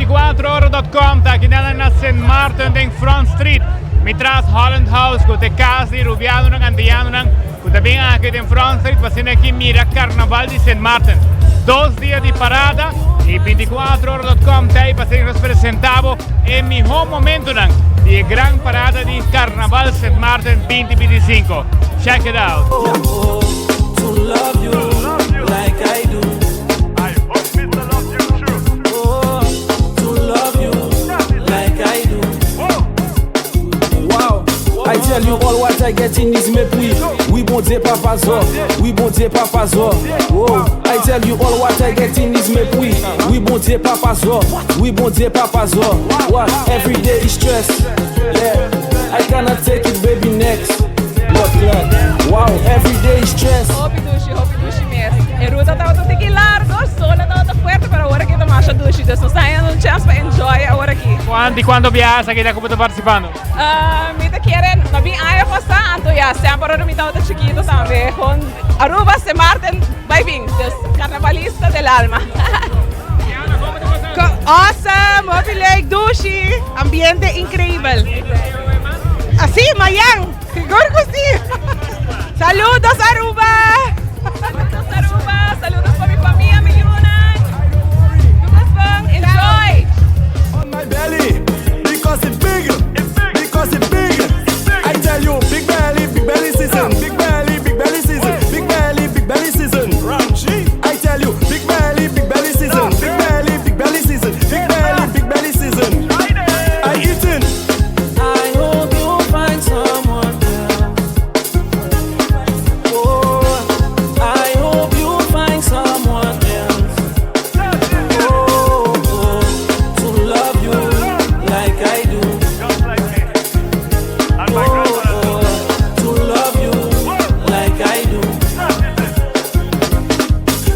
24oro.com, daar kinaan na Sint Maarten ding Front Street. Mitras Holland House, ko te kasi Rubiano ng Andiano ng kutabing akit in Front Street, pasin aquí mira Carnaval di Sint Maarten. 2 días de parada y 24oro.com te pasin nos presentavo en mi home momento ng di gran parada di Carnaval Sint Maarten 2025. Check it out. To love you like I do. I hope me to love you true. Oh, to love you like I do. Wow, I tell you all what I get in is mépris. Oui bon Dieu papa zo, oui bon Dieu papa zo. Oh, I tell you all what I get in is mépris. Oui bon Dieu papa zo, oui bon Dieu papa zo. What? Every day is stress. Yeah, I cannot take it baby next. Wow, every day is stress. Hopi dushi mesmo. Ruta estava tudo aqui largo, sola estava tão forte, para agora que tomaste a dushi. Então, está tendo chance para enjoy agora aqui. Quando viajas aqui, como está participando? Me te querem, não vim aí passar, então já sempre agora me estava chiquito também. Com Aruba, Sint Maarten, vai vir, Carnavalista del alma. Awesome, hopi leuk, dushi, ambiente increíble. Así, Mayang. Seguro que sí. Saludos, Aruba. Saludos, Aruba. Saludos para mi familia, mi Yunan. Enjoy. On my belly, because it's big, because it's big. I tell you, big belly season, big belly season, big belly season. I tell you, big belly season, big belly season, big belly season. I eating. I hope you find someone. I hope you find someone else. Oh, to love you like I do. Just like me. And my grandmother. To love you like I do.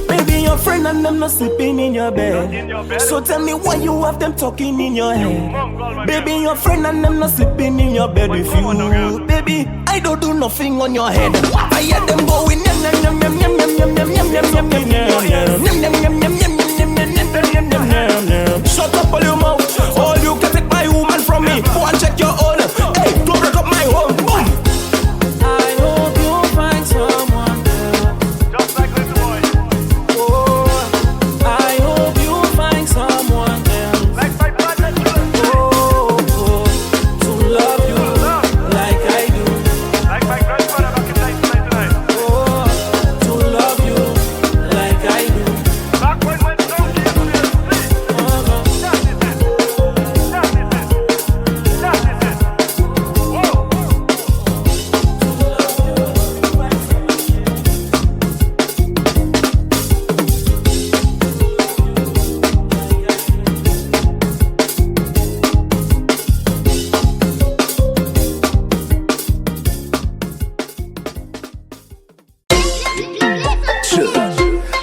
Baby, your friend and them not sleeping in your bed. In your bed. So tell me why you have them talking in your head. Mongol, my Baby, girl. your friend and them not sleeping in your bed with What's going on, you. girl? Baby, I don't do nothing on your head. I hear them going yum yum yum yum yum yum yum yum yum yum yum yum. Shut up all your mouth. All you can take my woman from me. Go and check your own. Hey, don't break up my home. Boom. I hope you find someone. Just like little boy. Oh, I hope you find someone else. Like my brother. Oh, to love you like I do. Like my grandfather back in 1999. Oh, to love you like I do. Back when don't give me a sleep. That is it. That is it. That is it. Whoa.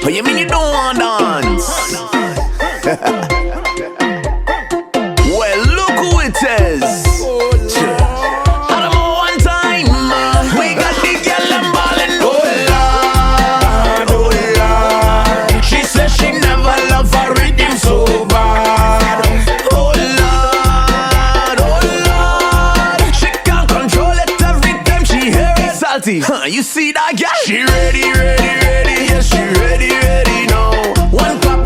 Oh, you mean you don't want dance? Well, look who it is. And one time, we got the girl and ballin'. Oh Lord. She says she never loved her rhythm so bad. Oh Lord. She can't control it every time she hear it. Salty, you see that girl? She ready. Yes, she ready now. One clap,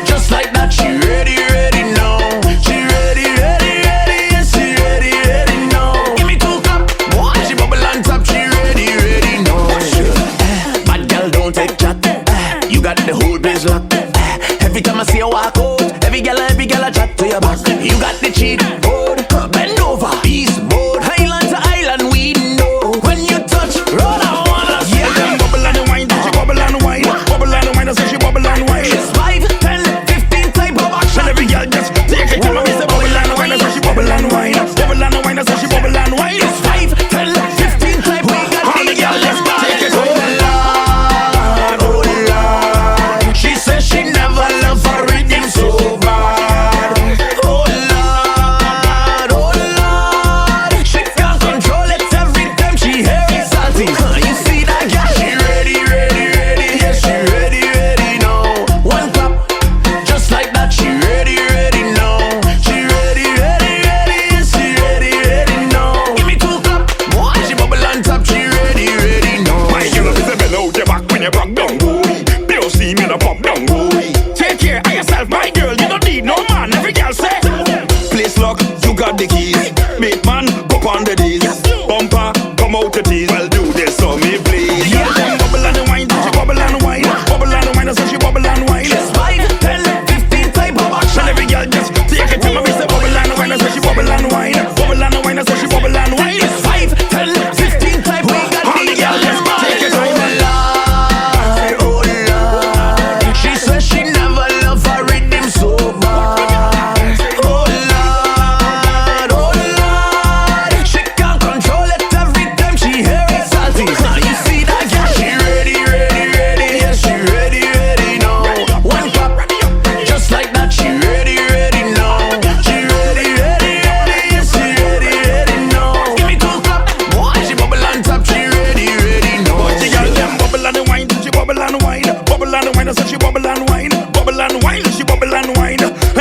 just like that. She ready now. She ready, yes, she ready now. Give me 2 clap, she bubble on top. She ready now. Bad girl don't take chat. You got the whole place locked. Every time I see you walk out, every girl I chat to your back. You got the cheat code. Bend over, beast mode. Island to island, we know. When you touch road, I wanna see them bubble and wine. She bubble and wine. Bubble and wine, I say she bubble and wine. It's 5, 10, 15 type of action. Every girl just take it. Tell me say bubble and wine, I say she bubble and wine. Bubble and wine, I say she bubble and wine. It's 5, 10, 15 type. We got the girl, let's take it. Oh Lord. She says she never loved her rhythm so bad. Oh Lord.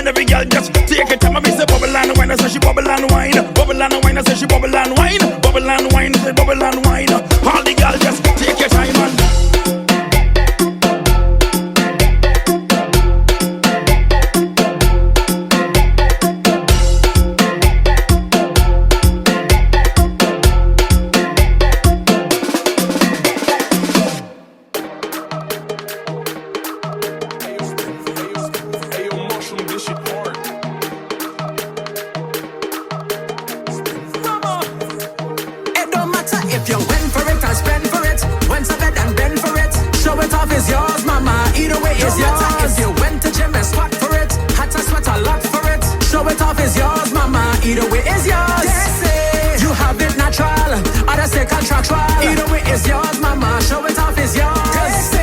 And every girl just take it time. I miss a bubble and wine. I say she bubble and wine. Bubble and wine. I say she bubble and wine. Bubble and wine. Say bubble and wine. All the girls just take your time and It don't matter if you went for it or spend for it. Went to bed and bend for it. Show it off is yours, mama. Either way is yours. If you went to gym and squat for it, had to sweat a lot for it. Show it off is yours, mama. Either way is yours. You have it natural, others say contractual. Either way is yours, mama. Show it off is yours.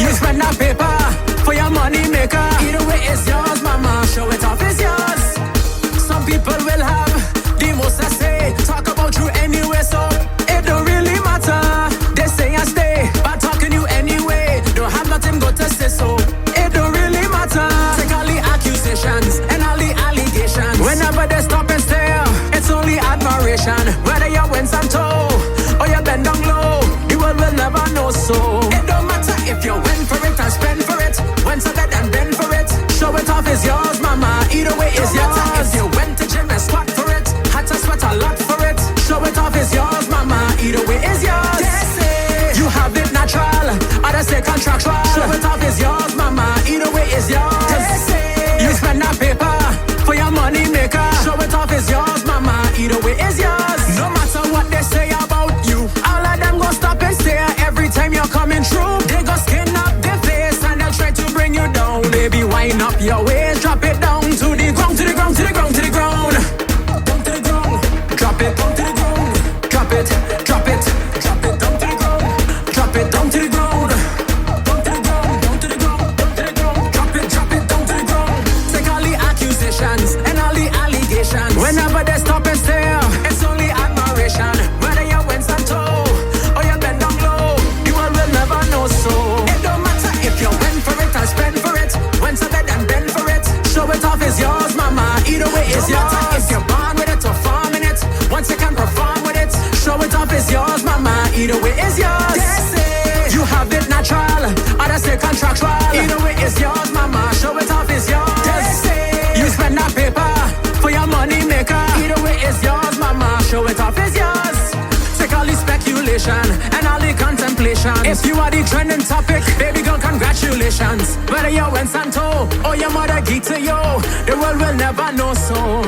You spend that paper for your money maker. Either way is yours, mama. Show it off is yours. Some people will have the most to say, talk about you anyway, so it don't really matter. They say I stay, but talking you anyway. Don't have nothing good to say, so it don't really matter. Take all the accusations and all the allegations. Whenever they stop and stare, it's only admiration. Whether you win some toe or you bend down low, the world will never know, so it don't matter if you win for it and spend for it. Went to bed and bend for it. Show it off is yours, mama. Either way is yours. If you went to gym and squat for it, had to sweat a lot for it. Show it off is yours, mama. Either way is yours. You have it natural, others say contractual. Show it off is yours, mama. Either way is yours. You spend that paper for your money maker. Show it off is yours, mama. Either way is yours. No matter what they say about you, all of them go stop and stare every time you're coming through. They go skin up their face and they'll try to bring you down. Baby, wind up your waist, drop it down to the ground, to the ground, to the ground, to the ground. Down to the ground, drop it down to the ground. Drop it, drop it, drop it down to the ground. Drop it down to the ground. Down to the ground, down to the ground, down to the ground. Drop it down to the ground. Take all the accusations and all the allegations. Whenever they stop and stare, it's only admiration. Whether you win some toe or you bend down low, the world will never know, so it don't matter if you win for it or spend for it. Went to bed and bend for it. Show it off is yours, mama. Either way is yours. If you're born with it or farm in it, once you can perform with it, show it off is yours, mama. Either way is yours. You have it natural, others say contractual. Either way is yours, mama. Show it off is yours. You spend that paper for your money maker. Either way is yours, mama. Show it off is yours. Take all the speculation and all the contemplation. If you are the trending topic, baby girl, congratulations. Whether you went Santo or your mother geek to you, the world will never know, so